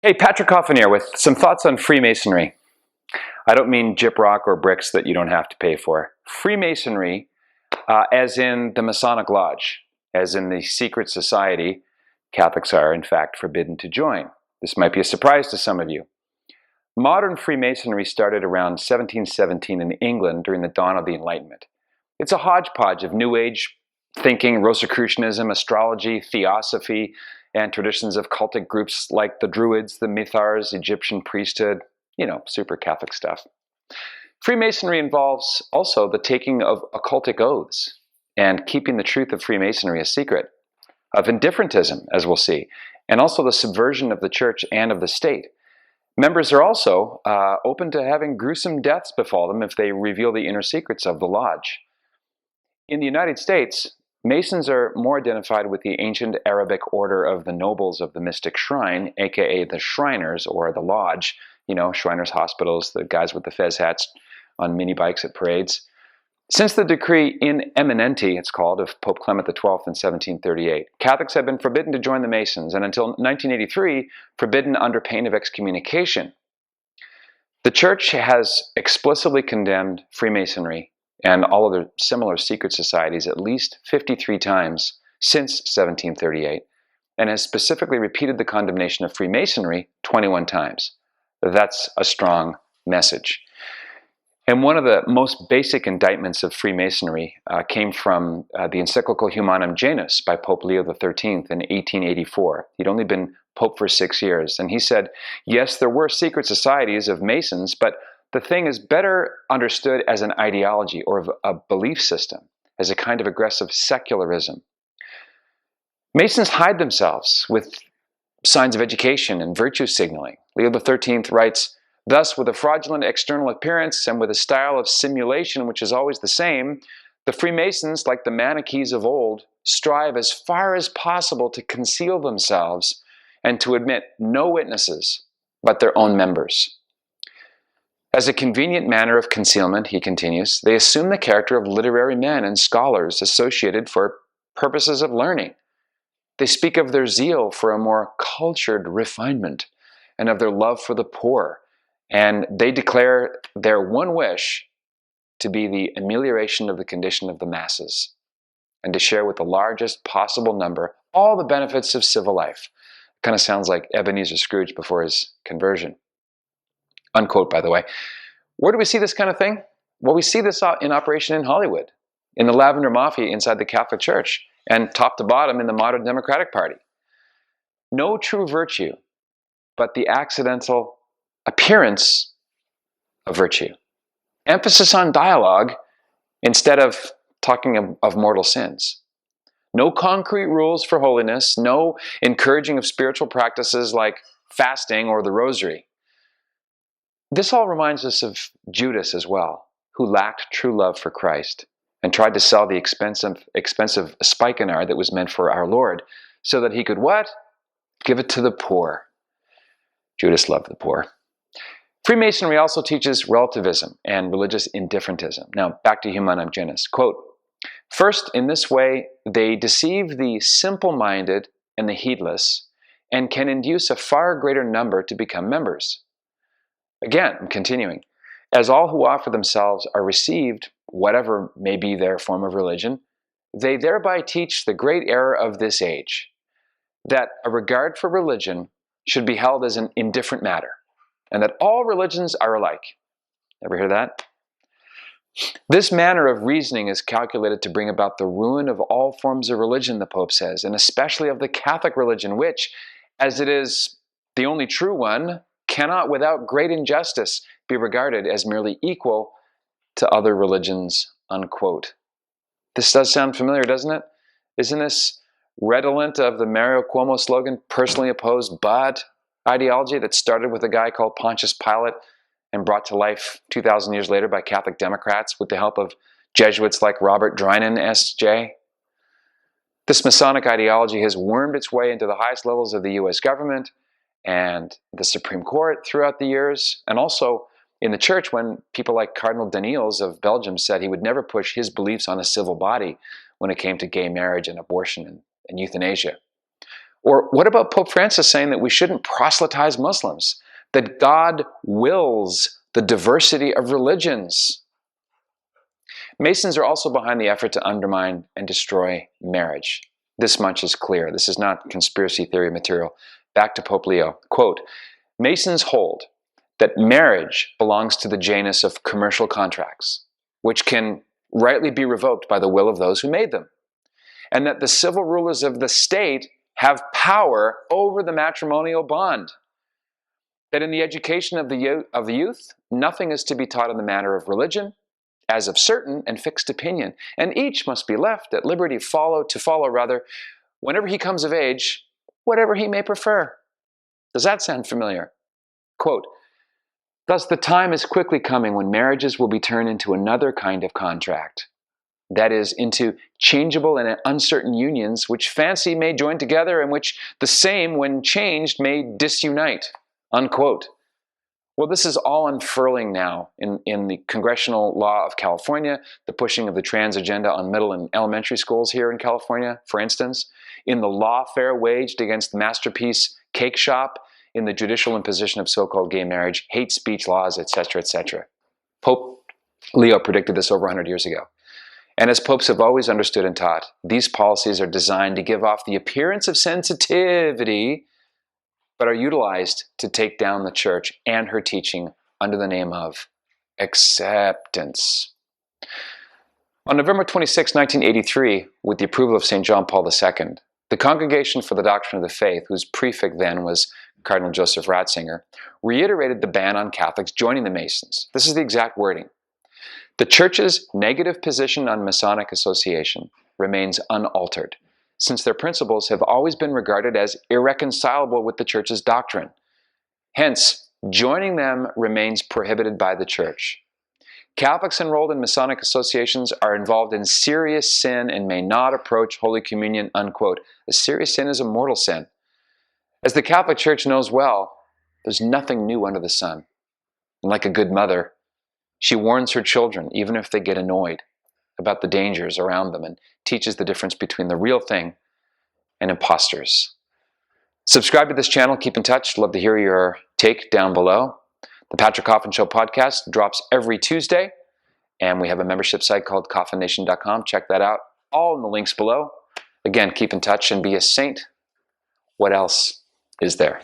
Hey, Patrick Coffin here with some thoughts on Freemasonry. I don't mean gyprock or bricks that you don't have to pay for. Freemasonry, as in the Masonic Lodge, as in the secret society, Catholics are in fact forbidden to join. This might be a surprise to some of you. Modern Freemasonry started around 1717 in England during the dawn of the Enlightenment. It's a hodgepodge of New Age thinking, Rosicrucianism, astrology, theosophy, and traditions of cultic groups like the Druids, the Mithars, Egyptian priesthood, super Catholic stuff. Freemasonry involves also the taking of occultic oaths and keeping the truth of Freemasonry a secret, of indifferentism, as we'll see, and also the subversion of the church and of the state. Members are also open to having gruesome deaths befall them if they reveal the inner secrets of the lodge. In the United States, Masons are more identified with the ancient Arabic order of the nobles of the mystic shrine, aka the Shriners or the Lodge, Shriners hospitals, the guys with the fez hats on mini bikes at parades. Since the decree in eminenti, it's called, of Pope Clement XII in 1738, Catholics have been forbidden to join the Masons, and until 1983, forbidden under pain of excommunication. The Church has explicitly condemned Freemasonry and all other similar secret societies at least 53 times since 1738, and has specifically repeated the condemnation of Freemasonry 21 times. That's a strong message. And one of the most basic indictments of Freemasonry came from the encyclical Humanum Janus by Pope Leo XIII in 1884. He'd only been Pope for 6 years, and he said, yes, there were secret societies of Masons, but the thing is better understood as an ideology or a belief system, as a kind of aggressive secularism. Masons hide themselves with signs of education and virtue signaling. Leo XIII writes, thus, with a fraudulent external appearance and with a style of simulation which is always the same, the Freemasons, like the Manichees of old, strive as far as possible to conceal themselves and to admit no witnesses but their own members. As a convenient manner of concealment, he continues, they assume the character of literary men and scholars associated for purposes of learning. They speak of their zeal for a more cultured refinement and of their love for the poor, and they declare their one wish to be the amelioration of the condition of the masses and to share with the largest possible number all the benefits of civil life. Kind of sounds like Ebenezer Scrooge before his conversion. Unquote, by the way. Where do we see this kind of thing? Well, we see this in operation in Hollywood, in the Lavender Mafia inside the Catholic Church, and top to bottom in the modern Democratic Party. No true virtue, but the accidental appearance of virtue. Emphasis on dialogue instead of talking of mortal sins. No concrete rules for holiness, no encouraging of spiritual practices like fasting or the rosary. This all reminds us of Judas as well, who lacked true love for Christ and tried to sell the expensive spikenard that was meant for our Lord so that he could what? Give it to the poor. Judas loved the poor. Freemasonry also teaches relativism and religious indifferentism. Now, back to Humanum Janus. Quote, first, in this way, they deceive the simple-minded and the heedless and can induce a far greater number to become members. Again, I'm continuing. As all who offer themselves are received, whatever may be their form of religion, they thereby teach the great error of this age, that a regard for religion should be held as an indifferent matter, and that all religions are alike. Ever hear that? This manner of reasoning is calculated to bring about the ruin of all forms of religion, the Pope says, and especially of the Catholic religion, which, as it is the only true one, cannot without great injustice be regarded as merely equal to other religions, unquote. This does sound familiar, doesn't it? Isn't this redolent of the Mario Cuomo slogan, personally opposed but ideology, that started with a guy called Pontius Pilate and brought to life 2,000 years later by Catholic Democrats with the help of Jesuits like Robert Drinan, S.J.? This Masonic ideology has wormed its way into the highest levels of the U.S. government and the Supreme Court throughout the years, and also in the church when people like Cardinal Daniels of Belgium said he would never push his beliefs on a civil body when it came to gay marriage and abortion and euthanasia. Or what about Pope Francis saying that we shouldn't proselytize Muslims, that God wills the diversity of religions? Masons are also behind the effort to undermine and destroy marriage. This much is clear. This is not conspiracy theory material. Back to Pope Leo. Quote, Masons hold that marriage belongs to the genus of commercial contracts, which can rightly be revoked by the will of those who made them, and that the civil rulers of the state have power over the matrimonial bond. That in the education of the youth, nothing is to be taught in the matter of religion, as of certain and fixed opinion, and each must be left at liberty to follow, whenever he comes of age, whatever he may prefer. Does that sound familiar? Quote, thus the time is quickly coming when marriages will be turned into another kind of contract. That is, into changeable and uncertain unions which fancy may join together and which the same, when changed, may disunite. Unquote. Well, this is all unfurling now in the congressional law of California, the pushing of the trans agenda on middle and elementary schools here in California, for instance, in the lawfare waged against Masterpiece Cake Shop, in the judicial imposition of so-called gay marriage, hate speech laws, etc., etc. Pope Leo predicted this over 100 years ago. And as popes have always understood and taught, these policies are designed to give off the appearance of sensitivity, but are utilized to take down the church and her teaching under the name of acceptance. On November 26, 1983, with the approval of St. John Paul II, the Congregation for the Doctrine of the Faith, whose prefect then was Cardinal Joseph Ratzinger, reiterated the ban on Catholics joining the Masons. This is the exact wording. The Church's negative position on Masonic association remains unaltered, since their principles have always been regarded as irreconcilable with the Church's doctrine. Hence, joining them remains prohibited by the Church. Catholics enrolled in Masonic associations are involved in serious sin and may not approach Holy Communion, unquote. A serious sin is a mortal sin. As the Catholic Church knows well, there's nothing new under the sun. And like a good mother, she warns her children, even if they get annoyed, about the dangers around them and teaches the difference between the real thing and imposters. Subscribe to this channel. Keep in touch. Love to hear your take down below. The Patrick Coffin Show podcast drops every Tuesday, and we have a membership site called coffinnation.com. Check that out. All in the links below. Again, keep in touch and be a saint. What else is there?